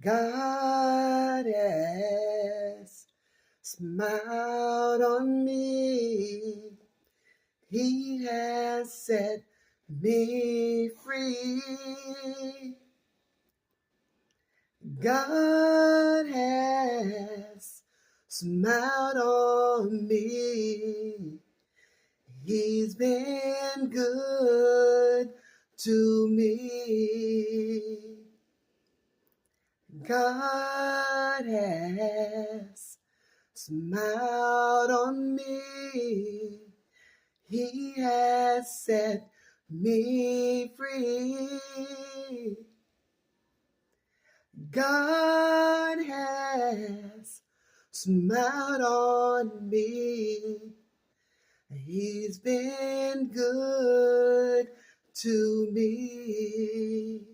God has smiled on me. He has set me free. God has smiled on me. He's been good to me. God has smiled on me. He has set me free. God has smiled on me. He's been good to me.